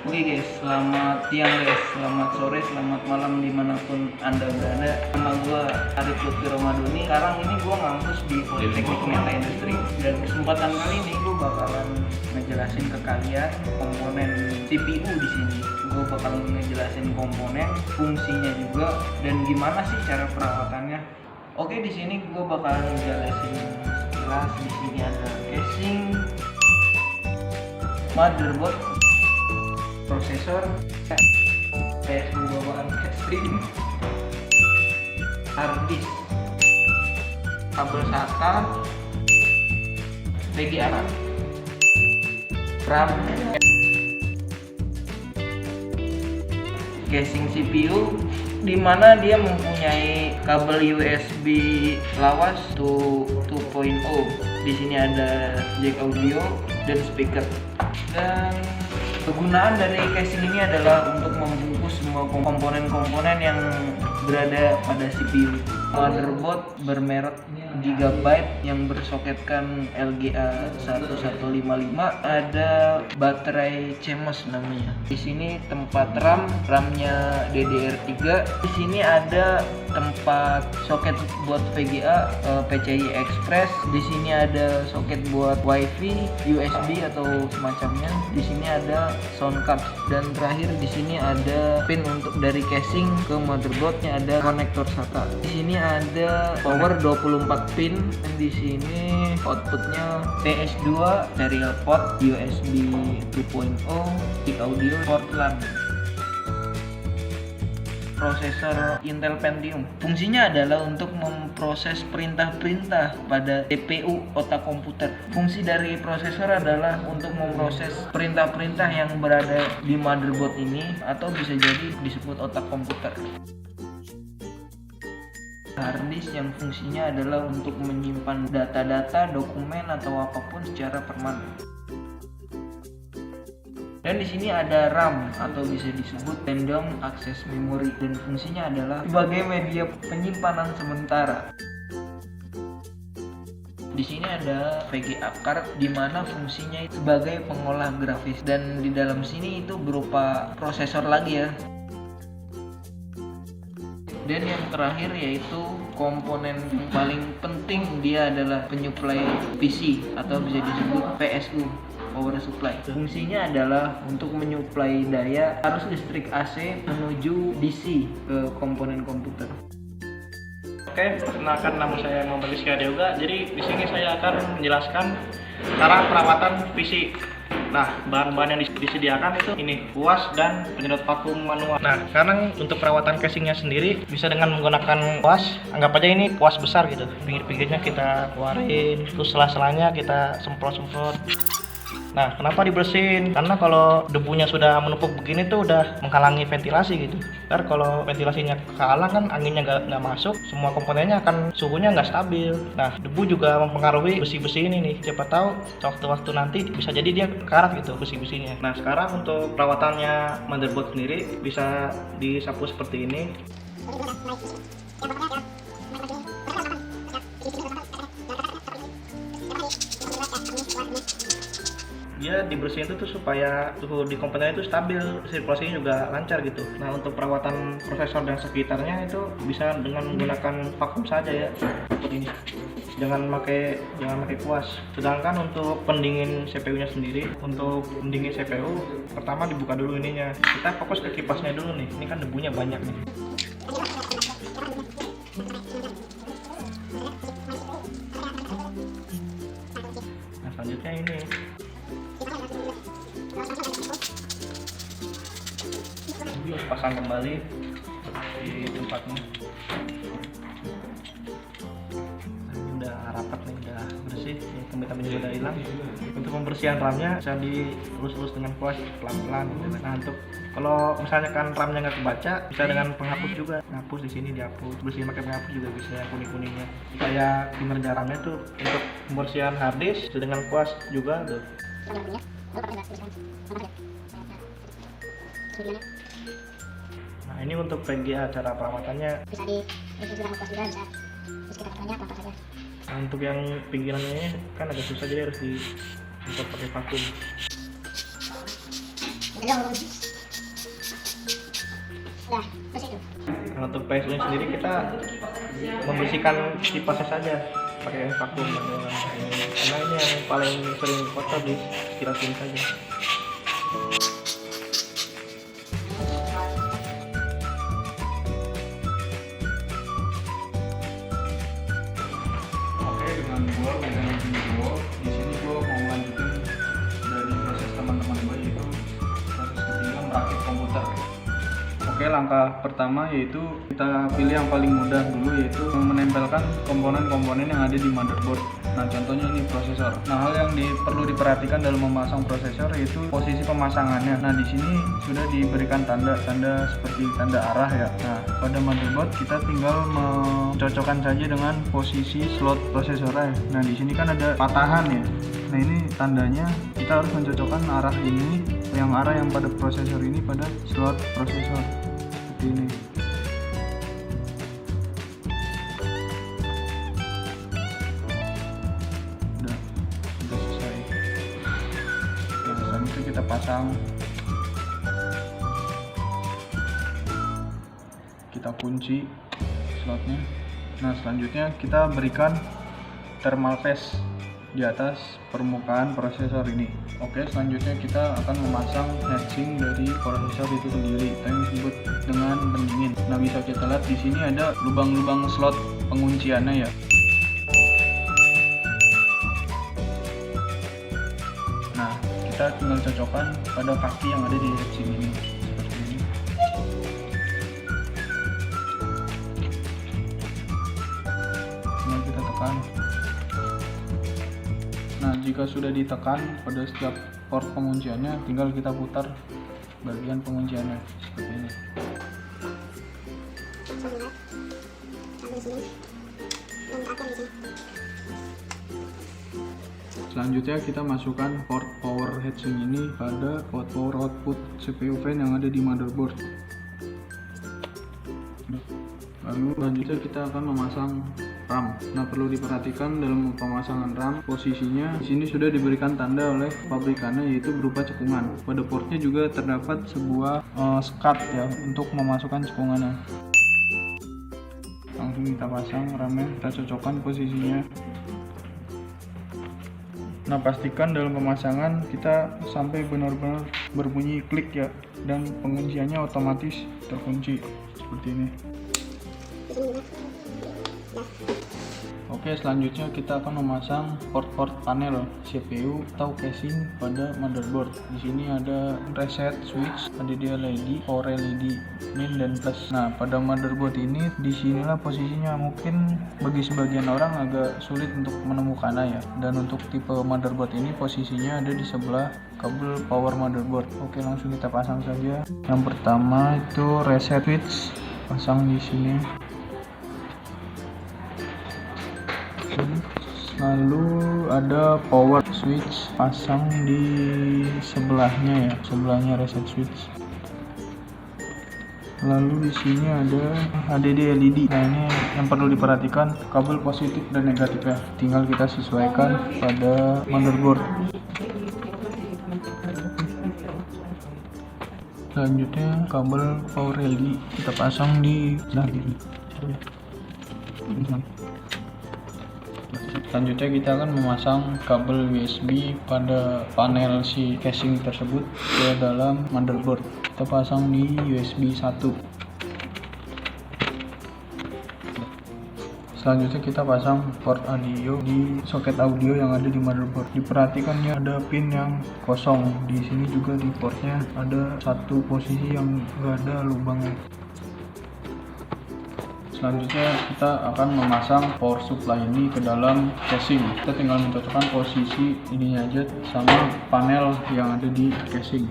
Oke guys, selamat siang guys, selamat sore, selamat malam dimanapun anda berada. Nama gue Arif Lutfi Romadoni. Sekarang ini gue ngampus di Politeknik Meta Industri. Dan kesempatan kali ini gue bakalan ngejelasin ke kalian komponen CPU di sini. Gue bakalan ngejelasin komponen, fungsinya juga, dan gimana sih cara perawatannya. Oke, di sini gue bakalan ngejelasin sekilas. Di sini ada casing, motherboard, prosesor, PS2 bawaan casing, hard disk, kabel SATA, VGA, RAM, casing CPU, di mana dia mempunyai kabel USB lawas 2.0. Di sini ada jack audio dan speaker. Dan kegunaan dari casing ini adalah untuk membungkus semua komponen-komponen yang berada pada CPU. Motherboard bermerek Gigabyte yang bersoketkan LGA 1155. Ada baterai CMOS namanya. Di sini tempat RAM-nya DDR3. Di sini ada tempat soket buat VGA, PCI Express. Di sini ada soket buat WiFi, USB atau semacamnya. Di sini ada sound card, dan terakhir di sini ada pin untuk dari casing ke motherboardnya, ada konektor SATA. Di sini ada power 24 pin, dan di sini outputnya PS2, serial port, USB 2.0, jack audio, port LAN. Prosesor Intel Pentium. Fungsinya adalah untuk memproses perintah-perintah pada CPU, otak komputer. Fungsi dari prosesor adalah untuk memproses perintah-perintah yang berada di motherboard ini, atau bisa jadi disebut otak komputer. Hard disk yang fungsinya adalah untuk menyimpan data-data, dokumen atau apapun secara permanen. Dan di sini ada RAM atau bisa disebut random access memory, dan fungsinya adalah sebagai media penyimpanan sementara. Di sini ada VGA card, di mana fungsinya sebagai pengolah grafis, dan di dalam sini itu berupa prosesor lagi ya. Dan yang terakhir yaitu komponen yang paling penting, dia adalah penyuplai PC atau bisa disebut PSU, power supply. Fungsinya adalah untuk menyuplai daya arus listrik AC menuju DC ke komponen komputer. Oke, perkenalkan, nama saya Muhammad Rizky Adeoga. Jadi di sini saya akan menjelaskan cara perawatan PC. Nah, bahan-bahan yang disediakan itu ini kuas dan penyedot vakum manual. Nah, sekarang untuk perawatan casingnya sendiri bisa dengan menggunakan kuas. Anggap aja ini kuas besar gitu. Pinggir-pinggirnya kita keluarin, terus sela-selanya kita semprot-semprot. Nah, kenapa dibersihin? Karena kalau debunya sudah menumpuk begini tuh udah menghalangi ventilasi gitu. Ntar kalau ventilasinya kehalang kan anginnya nggak masuk, semua komponennya akan suhunya nggak stabil. Nah, debu juga mempengaruhi besi-besi ini nih. Siapa tahu waktu-waktu nanti bisa jadi dia karat gitu besi-besinya. Nah, sekarang untuk perawatannya motherboard sendiri bisa disapu seperti ini. Dia dibersihin itu tuh supaya suhu di komponen itu stabil, sirkulasinya juga lancar gitu. Nah, untuk perawatan prosesor dan sekitarnya itu bisa dengan menggunakan vakum saja ya, seperti ini. Jangan pakai kuas. Sedangkan untuk pendingin CPU-nya sendiri, untuk pendingin CPU pertama dibuka dulu ininya. Kita fokus ke kipasnya dulu nih. Ini kan debunya banyak nih. Nah, selanjutnya ini. Pasang kembali di tempatnya. Nah, ini udah rapat nih, udah bersih, kembali juga udah hilang. Untuk pembersihan RAM-nya bisa dilus-lus dengan kuas pelan-pelan. Nah, untuk kalau misalnya kan RAM-nya nggak kebaca, bisa dengan penghapus juga. Hapus di sini, dihapus, bersihin pakai penghapus juga bisa, yang kuning-kuningnya. Supaya kinerja RAM-nya tuh untuk pembersihan hard disk bisa dengan kuas juga tuh. Nah, ini untuk VGA cara perawatannya bisa dibersihkan kuas juga, bisa terus kita tekannya apa saja. Nah, untuk yang pinggirannya ini kan agak susah, jadi harus disemprot pakai vakum. Belum. Udah, terus itu. Kalau untuk PSU sendiri kita membersihkan kipasnya saja pakai vakum karena ini yang paling sering kotor di kirasin saja. Oke, dengan gua megang video di sini gua mau lanjutin dari proses teman-teman gua, yaitu proses ketiga merakit komputer. Oke, langkah pertama yaitu kita pilih yang paling mudah dulu, yaitu menempelkan komponen-komponen yang ada di motherboard. Nah, contohnya ini prosesor. Nah, hal yang perlu diperhatikan dalam memasang prosesor yaitu posisi pemasangannya. Nah, di sini sudah diberikan tanda seperti tanda arah ya. Nah, pada motherboard kita tinggal mencocokkan saja dengan posisi slot prosesornya. Nah, di sini kan ada patahan ya. Nah, ini tandanya kita harus mencocokkan arah ini, arah yang pada prosesor ini pada slot prosesor seperti ini. Sudah selesai. Nah, selanjutnya kita pasang, kita kunci slotnya. Nah, selanjutnya kita berikan thermal paste di atas permukaan prosesor ini. Oke, selanjutnya kita akan memasang heatsink dari prosesor itu sendiri, yang disebut dengan pendingin. Nah, bisa kita lihat di sini ada lubang-lubang slot pengunciannya ya. Nah, kita tinggal cocokkan pada kaki yang ada di heatsink ini seperti ini. Tinggal kita tekan. Nah, jika sudah ditekan pada setiap port pengunciannya, tinggal kita putar bagian pengunciannya seperti ini. Langsung lihat. Sampai sini. Dan terakhir di sini. Selanjutnya kita masukkan port power heatsink ini pada port power output CPU fan yang ada di motherboard. Lalu selanjutnya kita akan memasang RAM. Nah, perlu diperhatikan dalam pemasangan RAM, posisinya di sini sudah diberikan tanda oleh pabrikannya, yaitu berupa cekungan. Pada portnya juga terdapat sebuah skat ya untuk memasukkan cekungannya. Langsung kita pasang RAM-nya, kita cocokkan posisinya. Nah, pastikan dalam pemasangan kita sampai benar-benar berbunyi klik ya, dan pengunciannya otomatis terkunci seperti ini. Oke, selanjutnya kita akan memasang port-port panel CPU atau casing pada motherboard. Di sini ada reset switch, ada di LED, power LED, min dan plus. Nah, pada motherboard ini disinilah posisinya, mungkin bagi sebagian orang agak sulit untuk menemukannya ya. Dan untuk tipe motherboard ini posisinya ada di sebelah kabel power motherboard. Oke, langsung kita pasang saja. Yang pertama itu reset switch, pasang di sini. Lalu ada power switch, pasang di sebelahnya ya, sebelahnya reset switch. Lalu di sini ada HDD LED. Nah, ini yang perlu diperhatikan, kabel positif dan negatifnya tinggal kita sesuaikan pada motherboard. Selanjutnya kabel power LED kita pasang di sebelah kiri. Selanjutnya kita akan memasang kabel USB pada panel si casing tersebut ke dalam motherboard. Kita pasang di USB 1. Selanjutnya kita pasang port audio di soket audio yang ada di motherboard. Diperhatikan ya, ada pin yang kosong. Di sini juga di portnya ada satu posisi yang enggak ada lubangnya. Selanjutnya kita akan memasang power supply ini ke dalam casing. Kita tinggal mencocokkan posisi ininya aja sama panel yang ada di casing.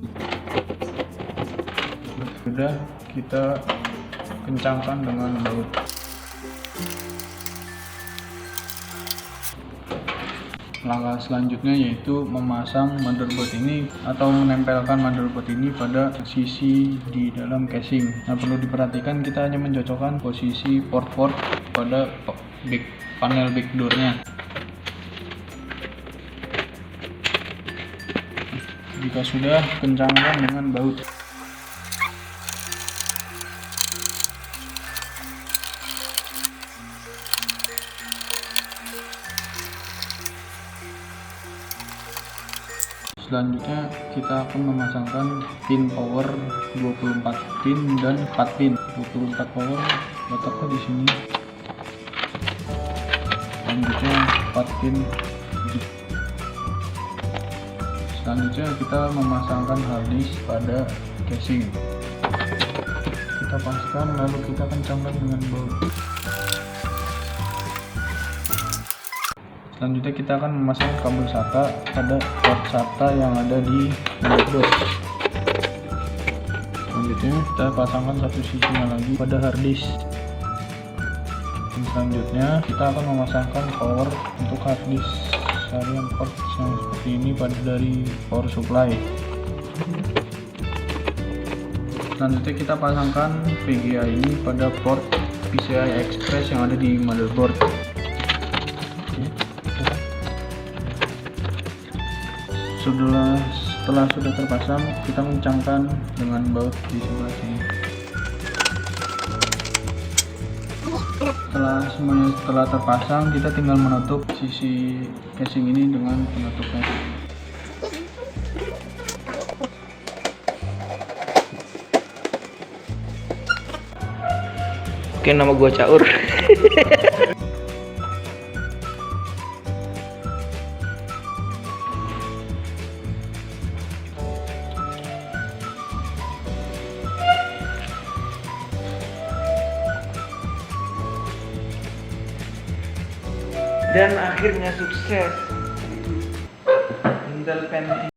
Sudah, kita kencangkan dengan baut. Langkah selanjutnya yaitu memasang motherboard ini atau menempelkan motherboard ini pada sisi di dalam casing. Nah, perlu diperhatikan kita hanya mencocokkan posisi port-port pada panel backdoornya. Jika sudah, kencangkan dengan baut. Selanjutnya kita akan memasangkan pin power 24 pin dan 4 pin. 24 power letaknya di sini. Selanjutnya 4 pin. Selanjutnya kita memasangkan hard disk pada casing. Kita paskan lalu kita kencangkan dengan baut. Selanjutnya kita akan memasang kabel SATA pada port SATA yang ada di motherboard. Selanjutnya kita pasangkan satu sisinya lagi pada hard disk. Dan selanjutnya kita akan memasangkan power untuk hard disk serial port yang seperti ini pada dari power supply. Selanjutnya kita pasangkan VGA ini pada port PCI Express yang ada di motherboard. Setelah sudah terpasang, kita kencangkan dengan baut di sebelah sini. Setelah terpasang, kita tinggal menutup sisi casing ini dengan penutupnya. Oke, nama gua Caur. Dan akhirnya sukses. Intel Pen